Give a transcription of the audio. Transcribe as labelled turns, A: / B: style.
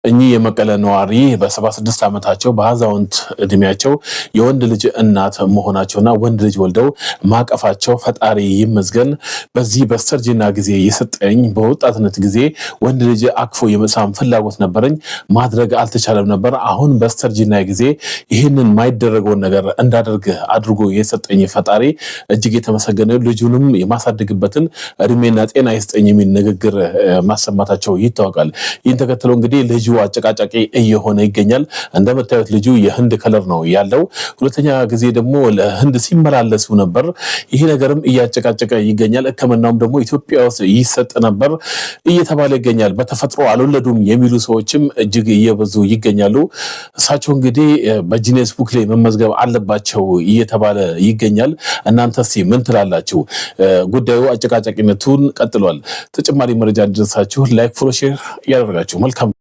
A: እኚህ የመቀለ ነዋሪ በ76 ዓመታቸው በአዛውንት እድሜያቸው የወንድ ልጅ እናት መሆናቸውና ወንድ ልጅ ወልደው ማቀፋቸው ፈጣሪ ይመስገን። በዚህ በስተርጅና ጊዜ የሰጠኝ በወጣትነት ጊዜ ወንድ ልጅ አቅፎ የመሳም ፍላጎት ነበረኝ፣ ማድረግ አልተቻለም ነበር። አሁን በስተርጅና ጊዜ ይህንን ማይደረገውን ነገር እንዳደርግ አድርጎ የሰጠኝ ፈጣሪ እጅግ የተመሰገነ። ልጁንም የማሳደግበትን እድሜና ጤና ይስጠኝ የሚል ንግግር ማሰማታቸው ይታወቃል። ይህን ተከትሎ እንግዲህ ልጁ አጨቃጫቂ እየሆነ ይገኛል። እንደምታዩት ልጁ የህንድ ከለር ነው ያለው። ሁለተኛ ጊዜ ደግሞ ለህንድ ሲመላለሱ ነበር። ይሄ ነገርም እያጨቃጨቀ ይገኛል። ሕክምናውም ደግሞ ኢትዮጵያ ውስጥ ይሰጥ ነበር እየተባለ ይገኛል። በተፈጥሮ አልወለዱም የሚሉ ሰዎችም እጅግ እየበዙ ይገኛሉ። እሳቸው እንግዲህ በጂኔስ ቡክ ላይ መመዝገብ አለባቸው እየተባለ ይገኛል። እናንተስ ምን ትላላችሁ? ጉዳዩ አጨቃጫቂነቱን ቀጥሏል። ተጨማሪ መረጃ እንድደርሳችሁ ላይክ፣ ፎሎ፣ ሼር እያደረጋችሁ መልካም